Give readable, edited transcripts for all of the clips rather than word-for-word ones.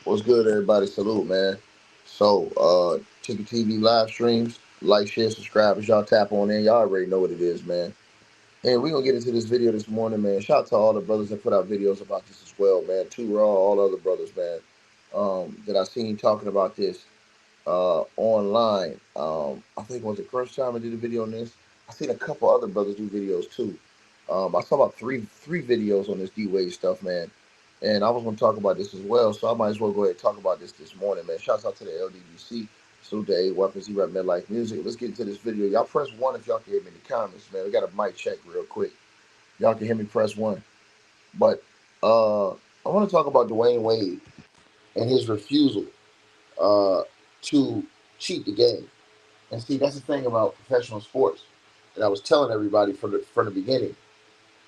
What's good, everybody? Salute, man. So, Ticket TV live streams, like, share, subscribe. As y'all tap on in, y'all already know what it is, man. And we're gonna get into this video this morning, man. Shout out to all the brothers that put out videos about this as well, man. Too Raw, all other brothers, man. That I seen talking about this online. I think was the first time I did a video on this. I seen a couple other brothers do videos too. I saw about three videos on this D Wade stuff, man. And I was going to talk about this as well, so I might as well go ahead and talk about this morning, man. Shouts out to the LDBC, salute to A Weapons, he rep Midlife Music. Let's get into this video. Y'all press one if y'all can hear me in the comments, man. We got a mic check real quick. Y'all can hear me, press one. But I want to talk about Dwyane Wade and his refusal to cheat the game. And see, that's the thing about professional sports that I was telling everybody from the beginning,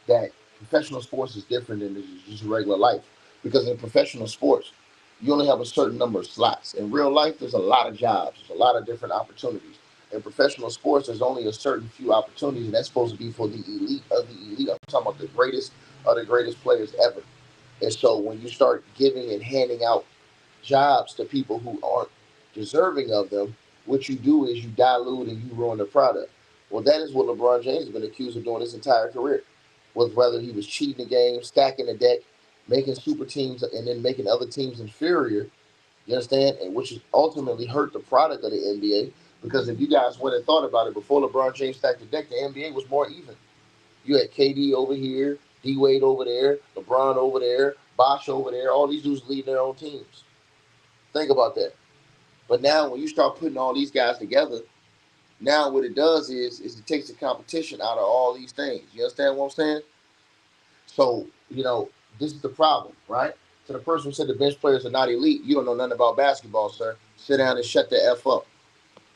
that professional sports is different than just regular life. Because in professional sports, you only have a certain number of slots. In real life, there's a lot of jobs. There's a lot of different opportunities. In professional sports, there's only a certain few opportunities, and that's supposed to be for the elite of the elite. I'm talking about the greatest of the greatest players ever. And so when you start giving and handing out jobs to people who aren't deserving of them, what you do is you dilute and you ruin the product. Well, that is what LeBron James has been accused of doing his entire career. Was whether he was cheating the game, stacking the deck, making super teams, and then making other teams inferior. You understand? And which has ultimately hurt the product of the NBA. Because if you guys went and thought about it, before LeBron James stacked the deck, the NBA was more even. You had KD over here, D Wade over there, LeBron over there, Bosh over there. All these dudes lead their own teams. Think about that. But now when you start putting all these guys together, now what it does is it takes the competition out of all these things. You understand what I'm saying? So, this is the problem, right? So the person who said the bench players are not elite, you don't know nothing about basketball, sir. Sit down and shut the F up.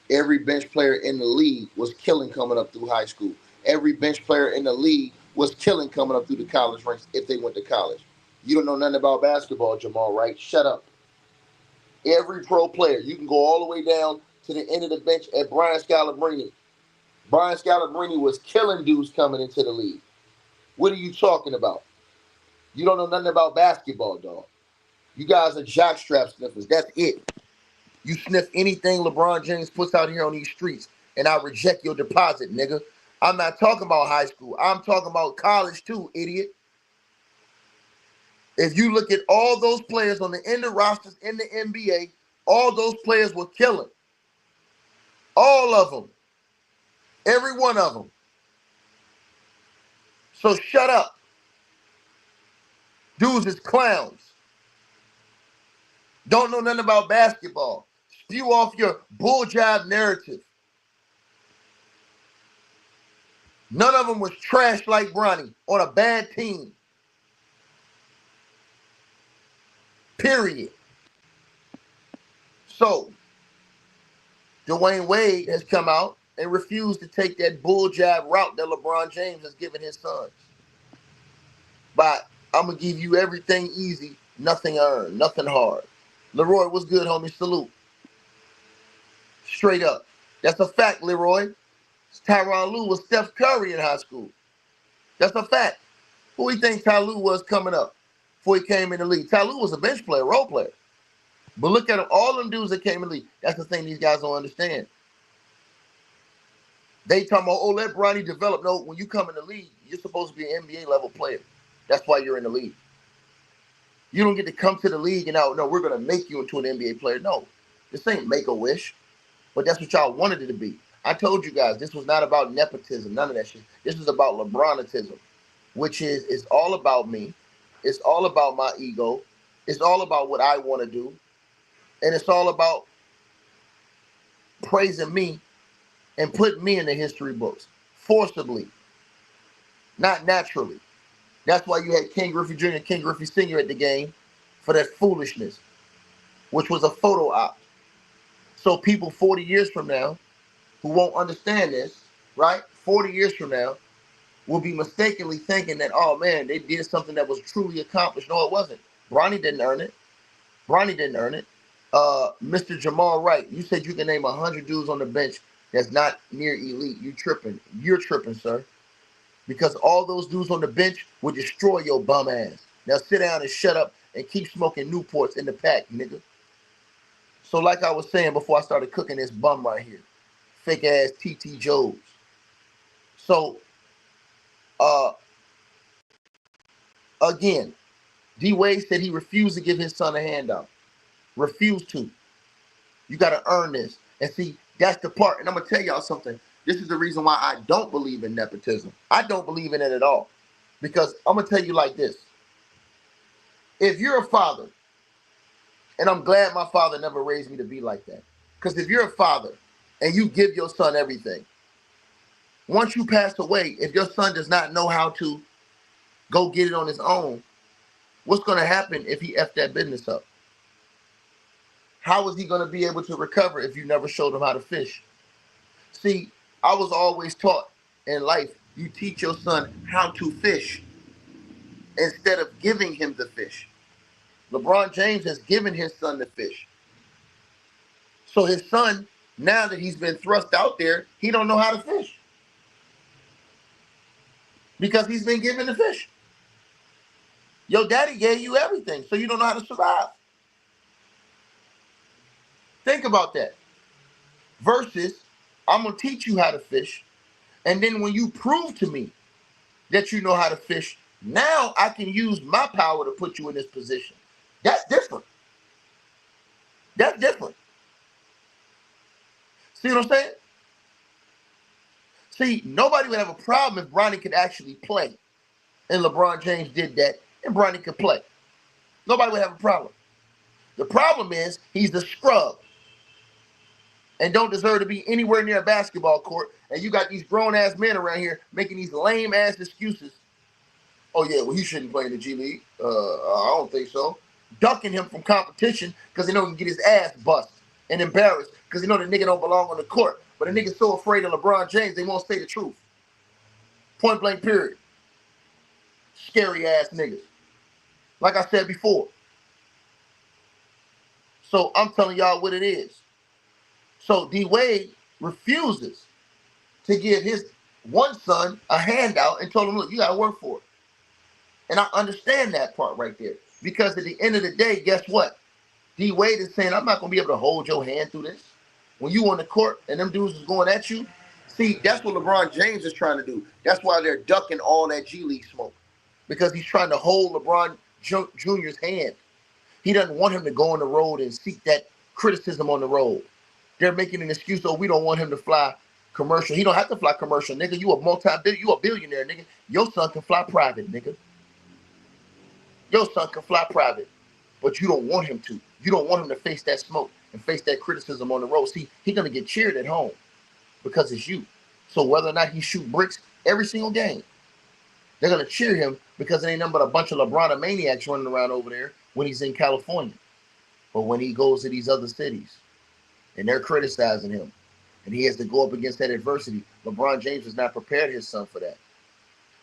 Every bench player in the league was killing coming up through high school. Every bench player in the league was killing coming up through the college ranks if they went to college. You don't know nothing about basketball, Jamal, right? Shut up. Every pro player, you can go all the way down to the end of the bench at Brian Scalabrine. Brian Scalabrine was killing dudes coming into the league. What are you talking about? You don't know nothing about basketball, dog. You guys are jockstrap sniffers. That's it. You sniff anything LeBron James puts out here on these streets, and I reject your deposit, nigga. I'm not talking about high school. I'm talking about college too, idiot. If you look at all those players on the end of rosters in the NBA, all those players were killing. All of them. Every one of them. So shut up. Dudes is clowns. Don't know nothing about basketball. Spew off your bull jive narrative. None of them was trash like Bronny on a bad team. Period. So, Dwyane Wade has come out and refused to take that bull jive route that LeBron James has given his sons. But I'm going to give you everything easy, nothing earned, nothing hard. Leroy, what's good, homie? Salute. Straight up. That's a fact, Leroy. Tyronn Lue was Steph Curry in high school. That's a fact. Who do you think Ty Lue was coming up before he came in the league? Ty Lue was a bench player, role player. But look at them, all them dudes that came in the league. That's the thing these guys don't understand. They talking about, let Bronny develop. No, when you come in the league, you're supposed to be an NBA level player. That's why you're in the league. You don't get to come to the league and no, we're going to make you into an NBA player. No, this ain't Make-A-Wish. But that's what y'all wanted it to be. I told you guys, this was not about nepotism, none of that shit. This was about LeBronitism, which is it's all about me. It's all about my ego. It's all about what I want to do. And it's all about praising me and putting me in the history books forcibly, not naturally. That's why you had King Griffey Jr. and King Griffey Sr. at the game for that foolishness, which was a photo op. So people 40 years from now who won't understand this, right? 40 years from now will be mistakenly thinking that, oh man, they did something that was truly accomplished. No, it wasn't. Bronny didn't earn it. Bronny didn't earn it. Mr. Jamal Wright, you said you can name 100 dudes on the bench that's not near elite. You tripping. You're tripping, sir. Because all those dudes on the bench would destroy your bum ass. Now sit down and shut up and keep smoking Newports in the pack, nigga. So like I was saying before I started cooking this bum right here, fake ass TT Joes. So again, D Wade said he refused to give his son a handout. Refused to. You got to earn this. And see, that's the part. And I'm going to tell y'all something. This is the reason why I don't believe in nepotism. I don't believe in it at all. Because I'm going to tell you like this. If you're a father, and I'm glad my father never raised me to be like that. Because if you're a father and you give your son everything, once you pass away, if your son does not know how to go get it on his own, what's going to happen if he F that business up? How is he going to be able to recover if you never showed him how to fish? See, I was always taught in life, you teach your son how to fish instead of giving him the fish. LeBron James has given his son the fish. So his son, now that he's been thrust out there, he don't know how to fish. Because he's been given the fish. Your daddy gave you everything, so you don't know how to survive. Think about that. Versus, I'm going to teach you how to fish, and then when you prove to me that you know how to fish, now I can use my power to put you in this position. That's different. That's different. See what I'm saying? See, nobody would have a problem if Bronny could actually play. And LeBron James did that, and Bronny could play. Nobody would have a problem. The problem is he's the scrub and don't deserve to be anywhere near a basketball court. And you got these grown-ass men around here making these lame-ass excuses. Oh, yeah, well, he shouldn't play in the G League. I don't think so. Ducking him from competition because they know he can get his ass bust and embarrassed because they know the nigga don't belong on the court. But the nigga's so afraid of LeBron James, they won't say the truth. Point blank period. Scary ass niggas. Like I said before. So I'm telling y'all what it is. So D Wade refuses to give his one son a handout and told him, look, you got to work for it. And I understand that part right there. Because at the end of the day, guess what? D Wade is saying, I'm not going to be able to hold your hand through this. When you on the court and them dudes is going at you, see, that's what LeBron James is trying to do. That's why they're ducking all that G League smoke. Because he's trying to hold LeBron Jr.'s hand. He doesn't want him to go on the road and seek that criticism on the road. They're making an excuse, oh, we don't want him to fly commercial. He don't have to fly commercial, nigga. You a billionaire, nigga. Your son can fly private, nigga. Your son can fly private, but you don't want him to. You don't want him to face that smoke and face that criticism on the road. See, he's going to get cheered at home because it's you. So whether or not he shoot bricks every single game, they're going to cheer him because it ain't nothing but a bunch of LeBron maniacs running around over there when he's in California. But when he goes to these other cities and they're criticizing him and he has to go up against that adversity, LeBron James has not prepared his son for that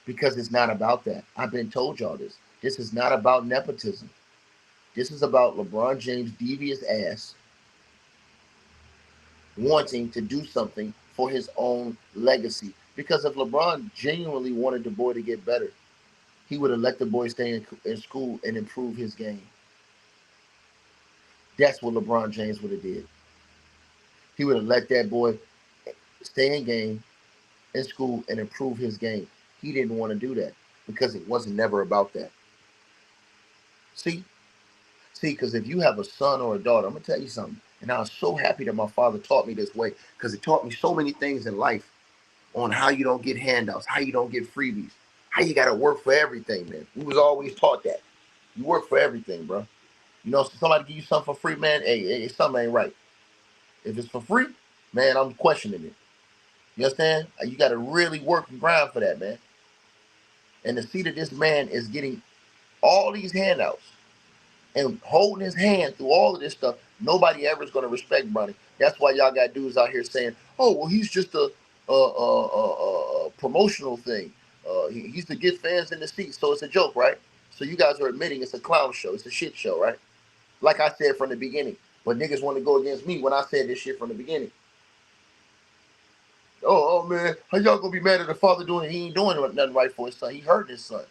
because it's not about that. I've been told y'all this. This is not about nepotism. This is about LeBron James' devious ass wanting to do something for his own legacy. Because if LeBron genuinely wanted the boy to get better, he would have let the boy stay in school and improve his game. That's what LeBron James would have did. He would have let that boy stay in school and improve his game. He didn't want to do that because it wasn't never about that. See, because if you have a son or a daughter, I'm going to tell you something. And I was so happy that my father taught me this way because it taught me so many things in life on how you don't get handouts, how you don't get freebies, how you got to work for everything, man. We was always taught that. You work for everything, bro. You know, if somebody give you something for free, man, hey, something ain't right. If it's for free, man, I'm questioning it. You understand? You got to really work and grind for that, man. And to see that this man is getting all these handouts and holding his hand through all of this stuff, nobody ever is going to respect Bronny. That's why y'all got dudes out here saying, oh, well, he's just a promotional thing. He's to get fans in the seats, so it's a joke, right? So you guys are admitting it's a clown show. It's a shit show, right? Like I said from the beginning. But niggas want to go against me when I said this shit from the beginning. Oh man, how y'all gonna be mad at the father doing it? He ain't doing nothing right for his son. He hurt his son.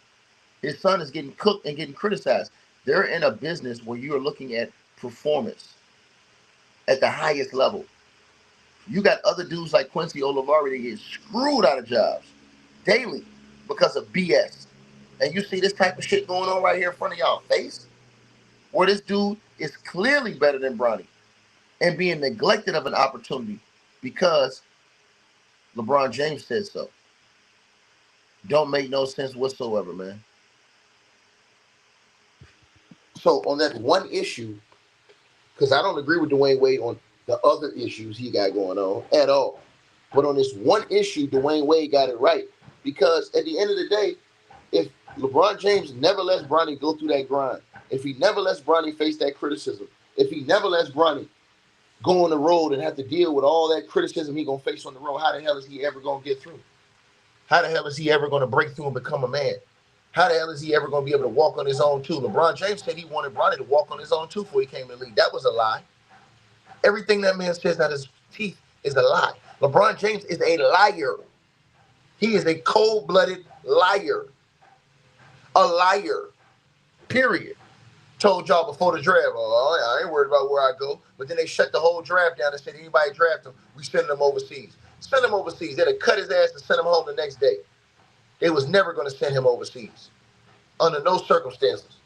His son is getting cooked and getting criticized. They're in a business where you're looking at performance at the highest level. You got other dudes like Quincy Olivari that get screwed out of jobs daily because of BS. And you see this type of shit going on right here in front of y'all face, where this dude is clearly better than Bronny and being neglected of an opportunity because LeBron James said so. Don't make no sense whatsoever, man. So on that one issue, because I don't agree with Dwyane Wade on the other issues he got going on at all. But on this one issue, Dwyane Wade got it right. Because at the end of the day, if LeBron James never lets Bronny go through that grind, if he never lets Bronny face that criticism, if he never lets Bronny go on the road and have to deal with all that criticism he gonna face on the road, how the hell is he ever gonna get through? How the hell is he ever gonna break through and become a man? How the hell is he ever gonna be able to walk on his own too? LeBron James said he wanted Bronny to walk on his own too before he came in the league. That was a lie. Everything that man says out of his teeth is a lie. LeBron James is a liar. He is a cold-blooded liar. A liar. Period. Told y'all before the draft, oh, I ain't worried about where I go. But then they shut the whole draft down and said, anybody draft him, we send him overseas. Send him overseas. They'd have cut his ass and sent him home the next day. They was never going to send him overseas. Under no circumstances.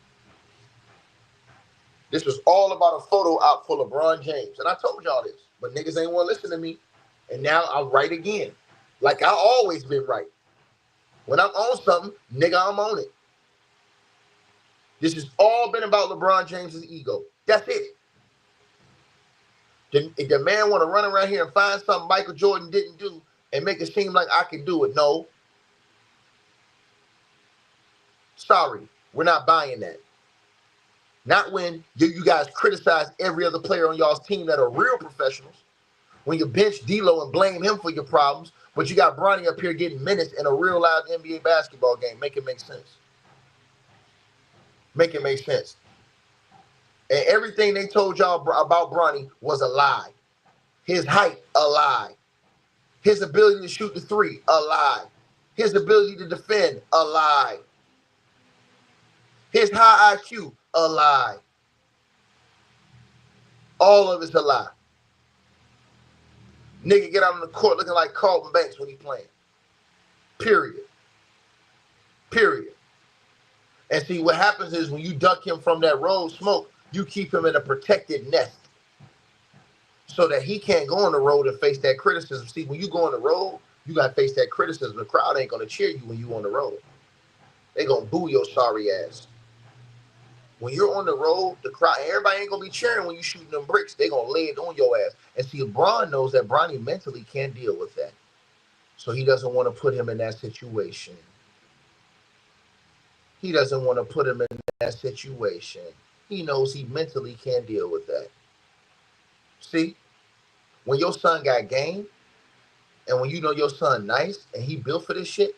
This was all about a photo op for LeBron James. And I told y'all this. But niggas ain't want to listen to me. And now I'm right again. Like I always been right. When I'm on something, nigga, I'm on it. This has all been about LeBron James's ego. That's it. If the man want to run around here and find something Michael Jordan didn't do and make it seem like I can do it, no. Sorry, we're not buying that. Not when you guys criticize every other player on y'all's team that are real professionals. When you bench D'Lo and blame him for your problems, but you got Bronny up here getting minutes in a real live NBA basketball game. Make it make sense. Make it make sense. And everything they told y'all about Bronny was a lie. His height, a lie. His ability to shoot the three, a lie. His ability to defend, a lie. His high IQ, a lie. All of it's a lie. Nigga get out on the court looking like Carlton Banks when he playing. Period. Period. And see, what happens is when you duck him from that road smoke, you keep him in a protected nest so that he can't go on the road and face that criticism. See, when you go on the road, you got to face that criticism. The crowd ain't going to cheer you when you on the road. They going to boo your sorry ass. When you're on the road, the crowd, everybody ain't going to be cheering when you shooting them bricks. They going to lay it on your ass. And see, LeBron knows that Bronny mentally can't deal with that. So he doesn't want to put him in that situation. He doesn't want to put him in that situation. He knows he mentally can't deal with that. See, when your son got game, and when you know your son nice, and he built for this shit,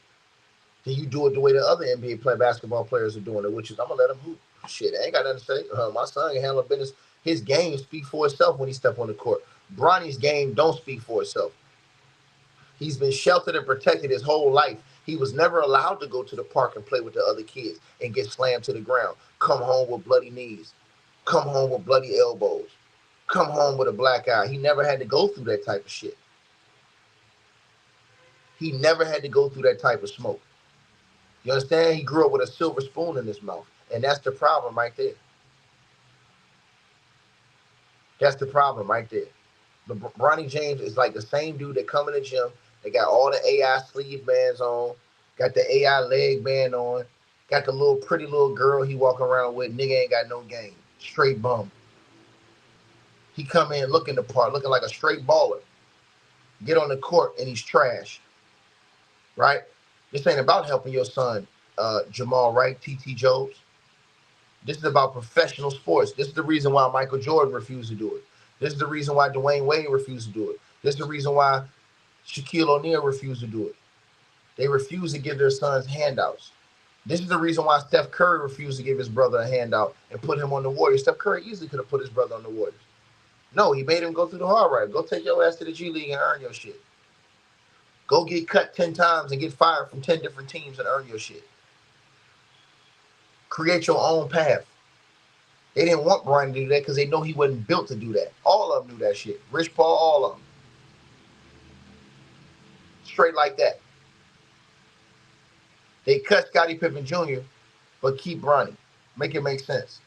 then you do it the way the other NBA basketball players are doing it, which is, I'm going to let him hoop. Shit, I ain't got nothing to say. My son can handle business. His game speaks for itself when he step on the court. Bronny's game don't speak for itself. He's been sheltered and protected his whole life. He was never allowed to go to the park and play with the other kids and get slammed to the ground. Come home with bloody knees. Come home with bloody elbows. Come home with a black eye. He never had to go through that type of shit. He never had to go through that type of smoke. You understand? He grew up with a silver spoon in his mouth. And that's the problem right there. That's the problem right there. Bronny James is like the same dude that come in the gym. They got all the AI sleeve bands on, got the AI leg band on, got the little pretty little girl he walk around with. Nigga ain't got no game. Straight bum. He come in looking the part, looking like a straight baller. Get on the court and he's trash. Right? This ain't about helping your son, Jamal Wright, TT Jobs. This is about professional sports. This is the reason why Michael Jordan refused to do it. This is the reason why Dwyane Wade refused to do it. This is the reason why Shaquille O'Neal refused to do it. They refuse to give their sons handouts. This is the reason why Steph Curry refused to give his brother a handout and put him on the Warriors. Steph Curry easily could have put his brother on the Warriors. No, he made him go through the hard right. Go take your ass to the G League and earn your shit. Go get cut 10 times and get fired from 10 different teams and earn your shit. Create your own path. They didn't want Bronny to do that because they know he wasn't built to do that. All of them knew that shit. Rich Paul, all of them. Straight like that. They cut Scottie Pippen Jr., but keep Bronny. Make it make sense.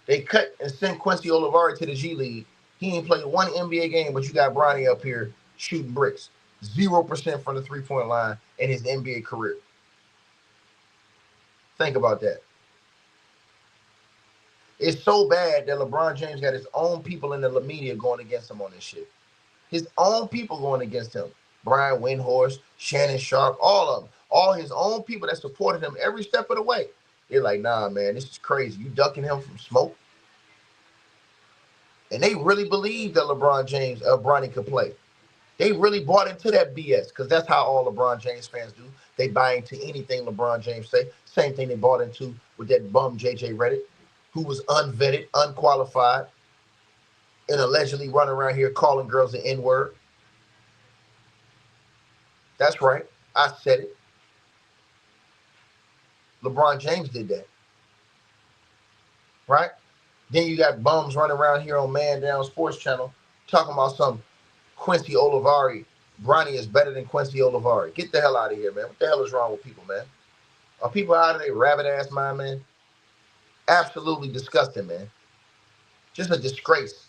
They cut and sent Quincy Olivari to the G League. He ain't played one NBA game, but you got Bronny up here shooting bricks. 0% from the three-point line in his NBA career. Think about that. It's so bad that LeBron James got his own people in the media going against him on this shit. His own people going against him. Brian Windhorst, Shannon Sharp, all of them. All his own people that supported him every step of the way. They're like, nah, man, this is crazy. You ducking him from smoke? And they really believe that Bronny could play. They really bought into that BS because that's how all LeBron James fans do. They buy into anything LeBron James say. Same thing they bought into with that bum JJ Redick, who was unvetted, unqualified, and allegedly running around here calling girls the N-word. That's right. I said it. LeBron James did that. Right? Then you got bums running around here on Man Down Sports Channel talking about some Quincy Olivari. Bronny is better than Quincy Olivari. Get the hell out of here, man. What the hell is wrong with people, man? Are people out of their rabbit-ass mind, man? Absolutely disgusting, man. Just a disgrace.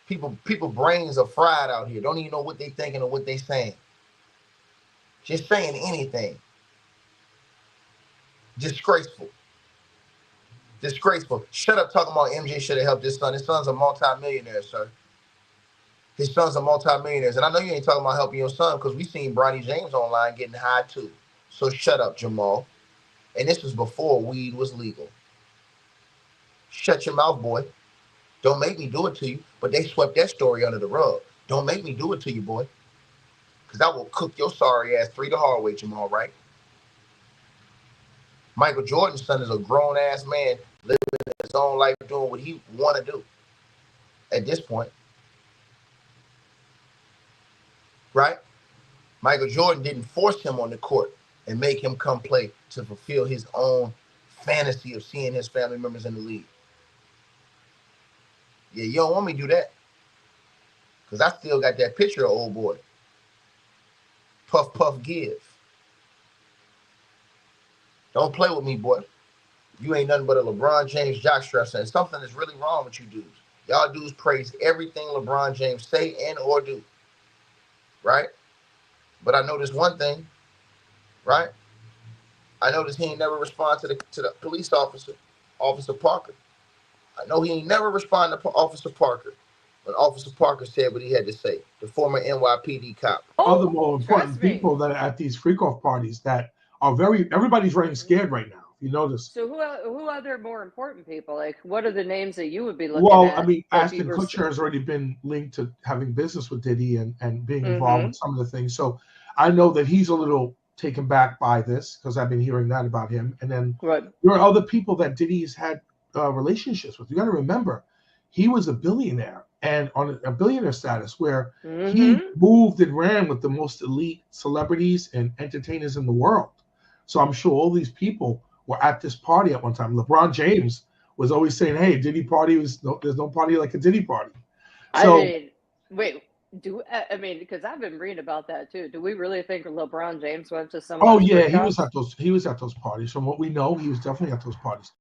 People brains are fried out here. Don't even know what they thinking or what they saying. Just saying anything. Disgraceful. Disgraceful. Shut up talking about MJ should have helped his son. His son's a multi-millionaire, sir. His son's a multi-millionaire. And I know you ain't talking about helping your son because we seen Bronny James online getting high too. So shut up, Jamal. And this was before weed was legal. Shut your mouth, boy. Don't make me do it to you. But they swept that story under the rug. Don't make me do it to you, boy. Because I will cook your sorry ass 3 the hard way, Jamal, right? Michael Jordan's son is a grown-ass man living his own life, doing what he want to do at this point. Right? Michael Jordan didn't force him on the court and make him come play to fulfill his own fantasy of seeing his family members in the league. Yeah, you don't want me to do that. Because I still got that picture of old boy. Puff, puff, give. Don't play with me, boy. You ain't nothing but a LeBron James jockstrap. And something is really wrong with you dudes. Y'all dudes praise everything LeBron James say and or do. Right? But I noticed one thing. Right? I noticed he ain't never respond to the police officer, Officer Parker. I know he ain't never responded to Officer Parker when Officer Parker said what he had to say, the former NYPD cop. Other more important people that are at these freak-off parties that are everybody's running scared right now. If you notice. So who other more important people? Like, what are the names that you would be looking at? Well, I mean, Ashton Kutcher has already been linked to having business with Diddy and being involved with some of the things. So I know that he's a little taken back by this because I've been hearing that about him. And then there are other people that Diddy has had relationships with. You got to remember, he was a billionaire and on a billionaire status where he moved and ran with the most elite celebrities and entertainers in the world. So I'm sure all these people were at this party at one time. LeBron James was always saying, "Hey, Diddy party there's no party like a Diddy party." So, I mean, because I've been reading about that too. Do we really think LeBron James went to some? Oh yeah, he was at those parties. From what we know, he was definitely at those parties.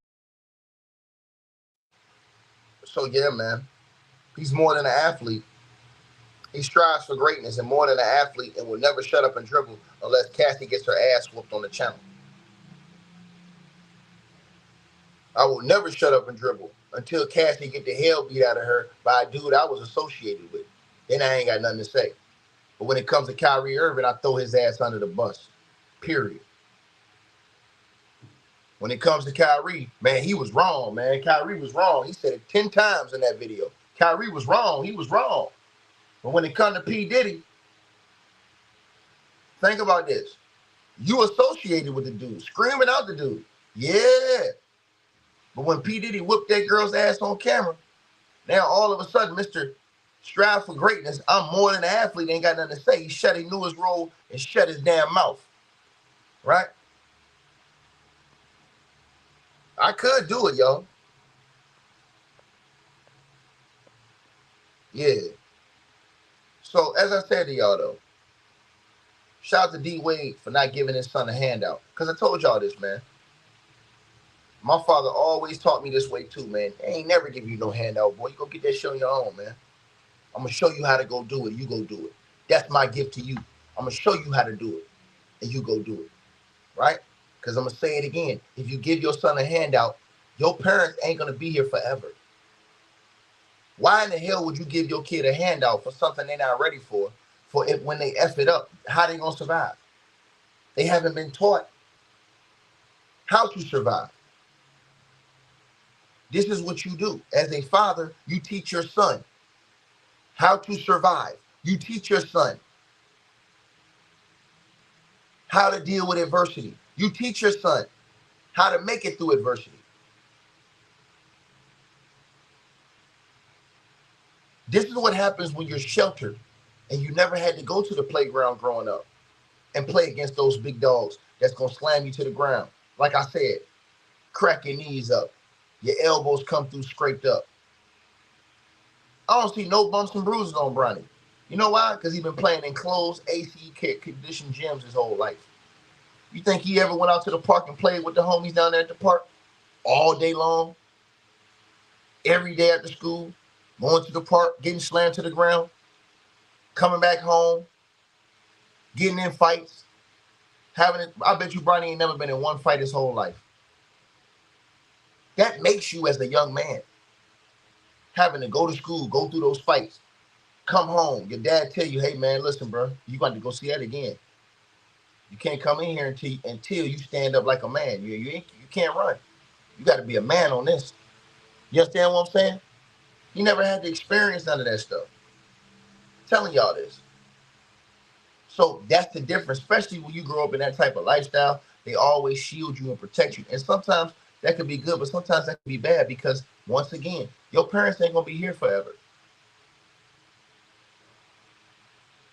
So yeah, man, he's more than an athlete. He strives for greatness and more than an athlete, and will never shut up and dribble unless Cassie gets her ass whooped on the channel. I will never shut up and dribble until Cassie get the hell beat out of her by a dude I was associated with. Then I ain't got nothing to say. But when it comes to Kyrie Irving, I throw his ass under the bus. Period. When it comes to Kyrie, man, he was wrong, man. Kyrie was wrong. He said it 10 times in that video. Kyrie was wrong. He was wrong. But when it comes to P. Diddy, think about this. You associated with the dude, screaming out the dude. Yeah. But when P. Diddy whooped that girl's ass on camera, now all of a sudden, Mr. Strive for Greatness, I'm more than an athlete, ain't got nothing to say. He knew his role and shut his damn mouth. Right? I could do it, y'all. Yeah. So as I said to y'all though, shout out to D Wade for not giving his son a handout. Cause I told y'all this, man. My father always taught me this way too, man. They ain't never give you no handout, boy. You go get that shit on your own, man. I'm gonna show you how to go do it. You go do it. That's my gift to you. I'm gonna show you how to do it, and you go do it, right? Because I'm gonna say it again. If you give your son a handout, your parents ain't gonna be here forever. Why in the hell would you give your kid a handout for something they're not ready for? For it when they f it up, how they gonna survive? They haven't been taught how to survive. This is what you do as a father. You teach your son how to survive. You teach your son how to deal with adversity. You teach your son how to make it through adversity. This is what happens when you're sheltered and you never had to go to the playground growing up and play against those big dogs that's going to slam you to the ground. Like I said, crack your knees up. Your elbows come through scraped up. I don't see no bumps and bruises on Bronny. You know why? Because he's been playing in closed, AC conditioned gyms his whole life. You think he ever went out to the park and played with the homies down there at the park all day long? Every day after school, going to the park, getting slammed to the ground, coming back home, getting in fights, having it. I bet you Bronny ain't never been in one fight his whole life. That makes you as a young man, having to go to school, go through those fights, come home, your dad tell you, hey man, listen, bro, you got to go see that again. You can't come in here until you stand up like a man. You can't run. You got to be a man on this. You understand what I'm saying? You never had to experience none of that stuff. I'm telling y'all this. So that's the difference, especially when you grow up in that type of lifestyle. They always shield you and protect you. And sometimes that could be good, but sometimes that could be bad because, once again, your parents ain't going to be here forever.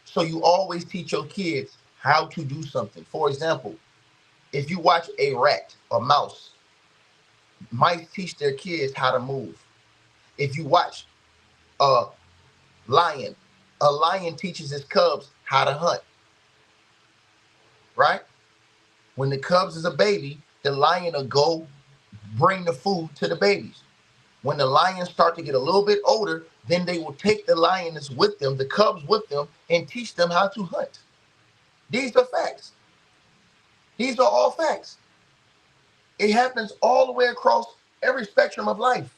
So you always teach your kids how to do something. For example, if you watch a rat or mouse, mice teach their kids how to move. If you watch a lion teaches his cubs how to hunt, right? When the cubs is a baby, the lion will go bring the food to the babies. When the lions start to get a little bit older, then they will take the lioness with them, the cubs with them, and teach them how to hunt. These are facts. These are all facts. It happens all the way across every spectrum of life.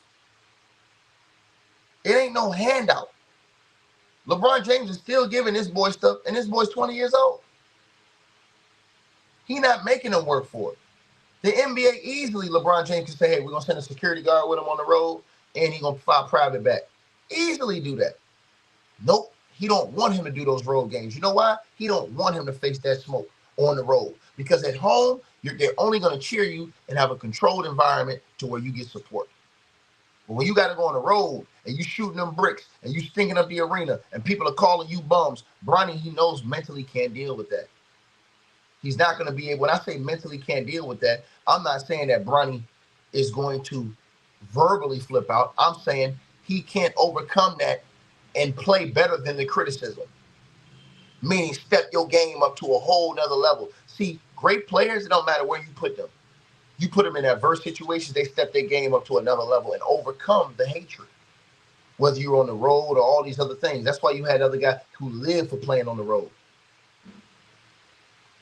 It ain't no handout. LeBron James is still giving this boy stuff, and this boy's 20 years old. He not making them work for it. The NBA easily, LeBron James can say, hey, we're going to send a security guard with him on the road, and he's going to fly private back. Easily do that. Nope. He don't want him to do those road games. You know why? He don't want him to face that smoke on the road. Because at home, they're only going to cheer you and have a controlled environment to where you get support. But when you got to go on the road and you shooting them bricks and you stinking up the arena and people are calling you bums, Bronny, he knows mentally can't deal with that. He's not going to be able, when I say mentally can't deal with that, I'm not saying that Bronny is going to verbally flip out. I'm saying he can't overcome that and play better than the criticism. Meaning step your game up to a whole nother level. See, great players, it don't matter where you put them. You put them in adverse situations, they step their game up to another level and overcome the hatred. Whether you're on the road or all these other things. That's why you had other guys who live for playing on the road.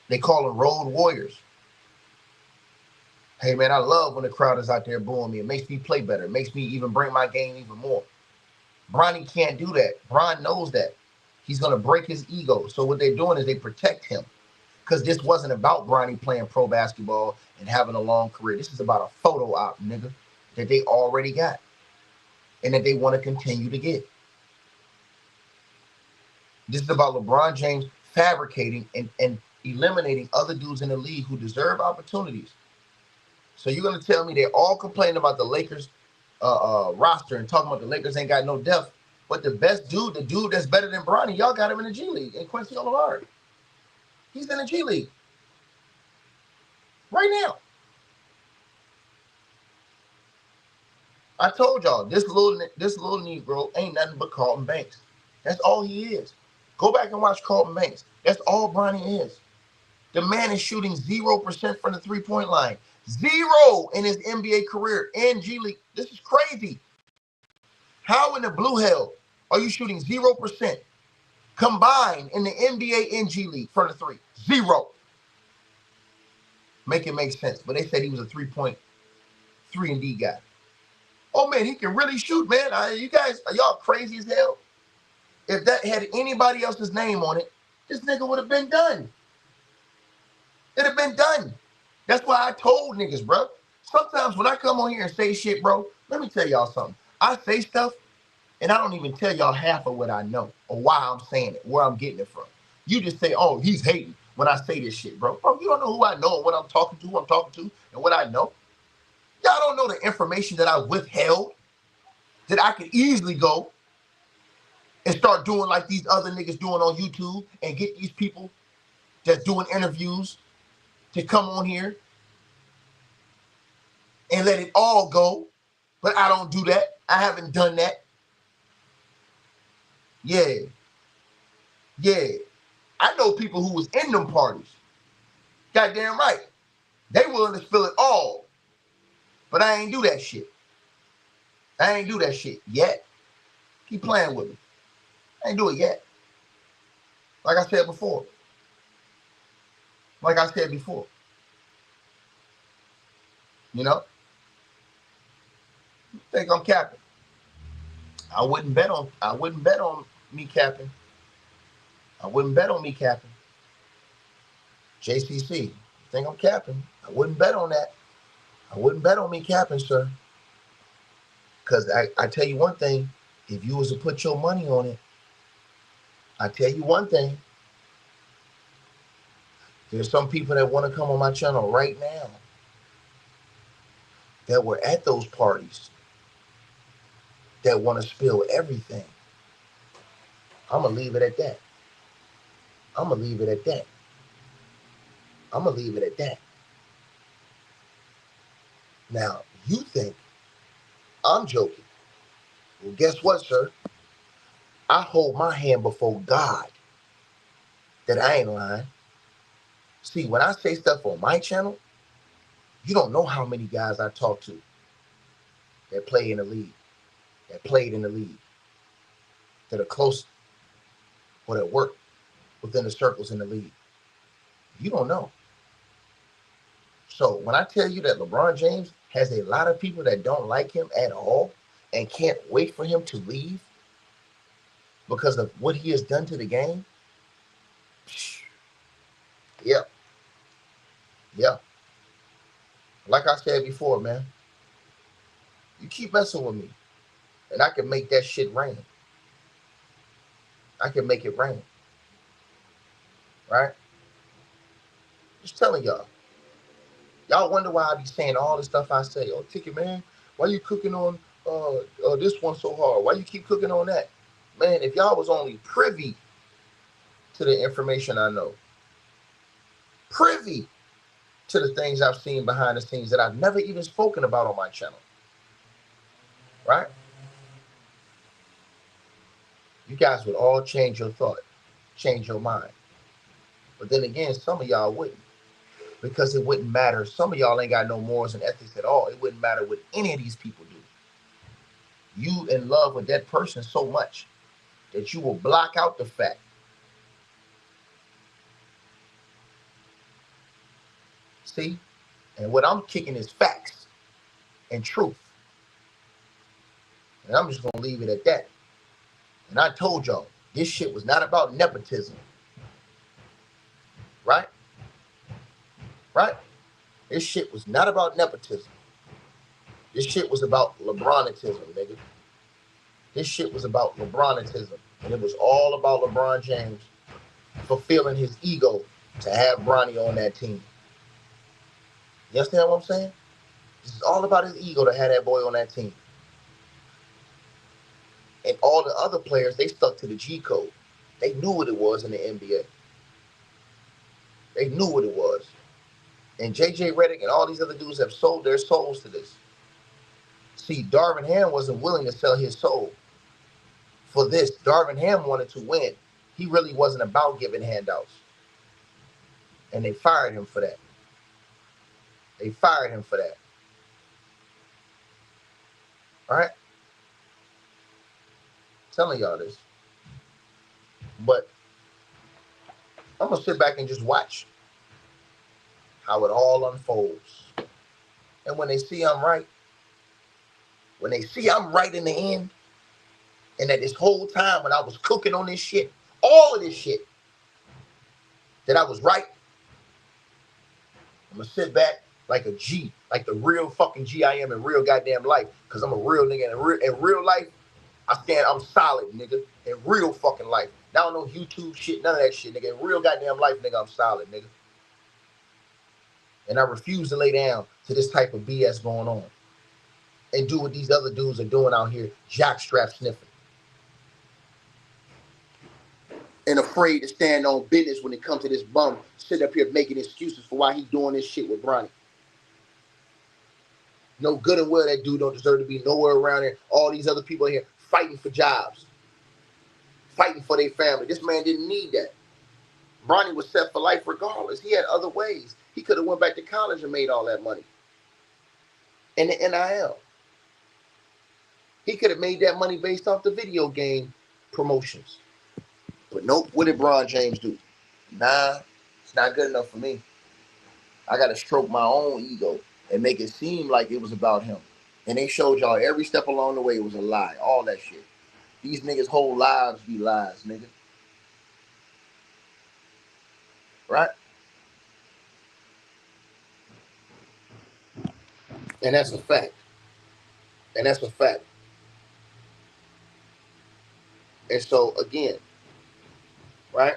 They call them road warriors. Hey, man, I love when the crowd is out there booing me. It makes me play better. It makes me even bring my game even more. Bronny can't do that. Bron knows that. He's going to break his ego. So what they're doing is they protect him. Because this wasn't about Bronny playing pro basketball and having a long career. This is about a photo op, nigga, that they already got and that they want to continue to get. This is about LeBron James fabricating and eliminating other dudes in the league who deserve opportunities. So you're going to tell me they're all complaining about the Lakers roster and talking about the Lakers ain't got no depth, but the best dude, the dude that's better than Bronny, y'all got him in the G League, and Quincy Olivard. He's in the G League right now. I told y'all, this little Negro ain't nothing but Carlton Banks. That's all he is. Go back and watch Carlton Banks. That's all Bronny is. The man is shooting 0% from the three-point line. 0 in his NBA career and G League. This is crazy. How in the blue hell are you shooting 0% combined in the NBA and G League from the three? 0. Make it make sense. But they said he was a 3-point 3-and-D guy. Oh, man, he can really shoot, man. You guys, are y'all crazy as hell? If that had anybody else's name on it, this nigga would have been done. It'd have been done. That's why I told niggas, bro. Sometimes when I come on here and say shit, bro, let me tell y'all something. I say stuff, and I don't even tell y'all half of what I know or why I'm saying it, where I'm getting it from. You just say, oh, he's hating when I say this shit, bro. Bro, you don't know who I know and what I'm talking to, and what I know. Y'all don't know the information that I withheld, that I could easily go and start doing like these other niggas doing on YouTube and get these people that's doing interviews to come on here and let it all go. But I don't do that. I haven't done that. Yeah. I know people who was in them parties. Goddamn right. They willing to spill it all. But I ain't do that shit. I ain't do that shit yet. Keep playing with me. I ain't do it yet. Like I said before. You know? Think I'm capping. I wouldn't bet on me capping. I wouldn't bet on me capping. JCC, think I'm capping. I wouldn't bet on that. I wouldn't bet on me capping, sir. Because I tell you one thing, if you was to put your money on it, I tell you one thing, there's some people that want to come on my channel right now that were at those parties that want to spill everything. I'm going to leave it at that. Now, you think I'm joking. Well, guess what, sir? I hold my hand before God that I ain't lying. See, when I say stuff on my channel, you don't know how many guys I talk to that play in the league, that played in the league, that are close or that work within the circles in the league. You don't know. So when I tell you that LeBron James has a lot of people that don't like him at all and can't wait for him to leave because of what he has done to the game, yeah. Like I said before, man, you keep messing with me, and I can make that shit rain. I can make it rain. Right? Just telling y'all. Y'all wonder why I be saying all the stuff I say. Oh, Ticket, man, why you cooking on this one so hard? Why you keep cooking on that? Man, if y'all was only privy to the information I know, privy to the things I've seen behind the scenes that I've never even spoken about on my channel, right? You guys would all change your thought, change your mind. But then again, some of y'all wouldn't, because it wouldn't matter. Some of y'all ain't got no morals and ethics at all. It wouldn't matter what any of these people do. You in love with that person so much that you will block out the fact. See? And what I'm kicking is facts and truth. And I'm just going to leave it at that. And I told y'all, this shit was not about nepotism. Right? This shit was not about nepotism. This shit was about LeBronitism, nigga. This shit was about LeBronitism. And it was all about LeBron James fulfilling his ego to have Bronny on that team. You understand what I'm saying? This is all about his ego to have that boy on that team. And all the other players, they stuck to the G code. They knew what it was in the NBA. They knew what it was. And JJ Redick and all these other dudes have sold their souls to this. See, Darvin Ham wasn't willing to sell his soul for this. Darvin Ham wanted to win. He really wasn't about giving handouts. And they fired him for that. They fired him for that. All right? Telling y'all this. But I'm going to sit back and just watch how it all unfolds. And when they see I'm right, when they see I'm right in the end, and that this whole time when I was cooking on this shit, all of this shit, that I was right, I'm going to sit back like a G, like the real fucking G I am in real goddamn life, because I'm a real nigga. In real life, I'm solid, nigga. In real fucking life. Now I don't know YouTube shit, none of that shit, nigga. In real goddamn life, nigga, I'm solid, nigga. And I refuse to lay down to this type of BS going on. And do what these other dudes are doing out here, jockstrap sniffing. And afraid to stand on business when it comes to this bum sitting up here making excuses for why he doing this shit with Bronny. No good and well that dude don't deserve to be nowhere around here. All these other people here fighting for jobs, fighting for their family. This man didn't need that. Bronny was set for life regardless. He had other ways. He could have went back to college and made all that money. And the NIL. He could have made that money based off the video game promotions. But nope, what did Bron James do? Nah, it's not good enough for me. I got to stroke my own ego and make it seem like it was about him. And they showed y'all every step along the way it was a lie. All that shit. These niggas' whole lives be lies, nigga. Right? And that's a fact. And that's a fact. And so, again, right?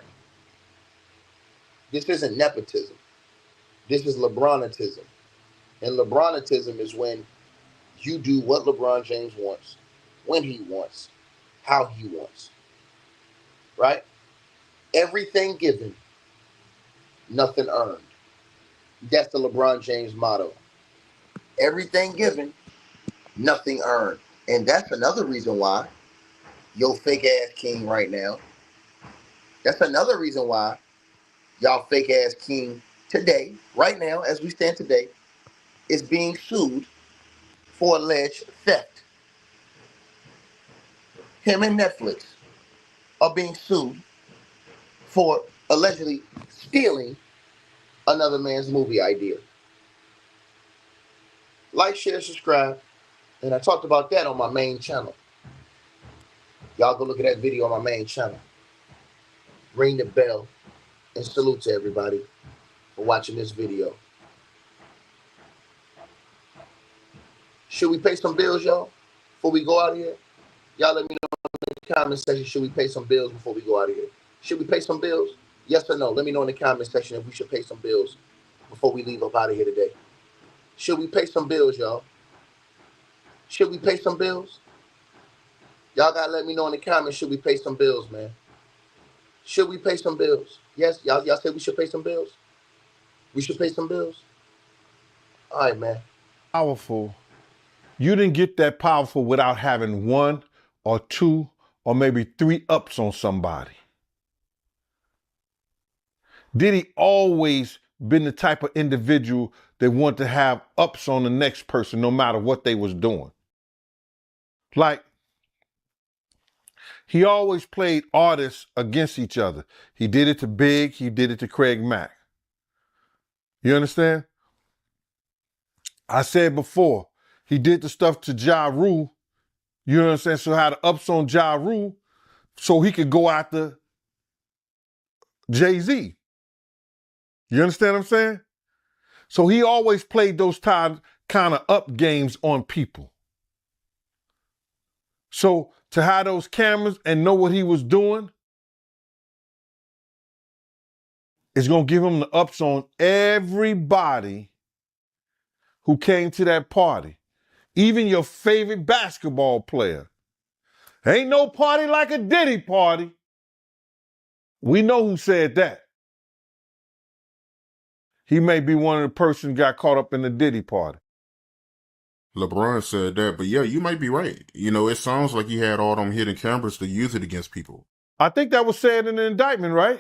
This isn't nepotism. This is LeBronitism. And LeBronitism is when you do what LeBron James wants, when he wants, how he wants. Right? Everything given, nothing earned. That's the LeBron James motto. Everything given, nothing earned. And that's another reason why your fake ass king right now. That's another reason why y'all fake ass king today, right now, as we stand today, is being sued for alleged theft. Him and Netflix are being sued for allegedly stealing another man's movie idea. Like, share, subscribe. And I talked about that on my main channel. Y'all go look at that video on my main channel. Ring the bell and salute to everybody for watching this video. Should we pay some bills, y'all, before we go out of here? Y'all let me know in the comment section, should we pay some bills before we go out of here? Should we pay some bills? Yes or no? Let me know in the comment section if we should pay some bills before we leave up out of here today. Should we pay some bills, y'all? Should we pay some bills? Y'all gotta let me know in the comments, should we pay some bills, man? Should we pay some bills? Yes, y'all say we should pay some bills? We should pay some bills? All right, man. Powerful. You didn't get that powerful without having one or two or maybe three ups on somebody. Diddy always been the type of individual that want to have ups on the next person no matter what they was doing. Like, he always played artists against each other. He did it to Big, he did it to Craig Mack. You understand? I said before, he did the stuff to Ja Rule, you know what I'm saying? So had the ups on Ja Rule so he could go after Jay-Z. You understand what I'm saying? So he always played those kind of up games on people. So to have those cameras and know what he was doing is going to give him the ups on everybody who came to that party. Even your favorite basketball player. Ain't no party like a Diddy party. We know who said that. He may be one of the persons who got caught up in the Diddy party. LeBron said that, but yeah, you might be right. You know, it sounds like he had all them hidden cameras to use it against people. I think that was said in the indictment, right?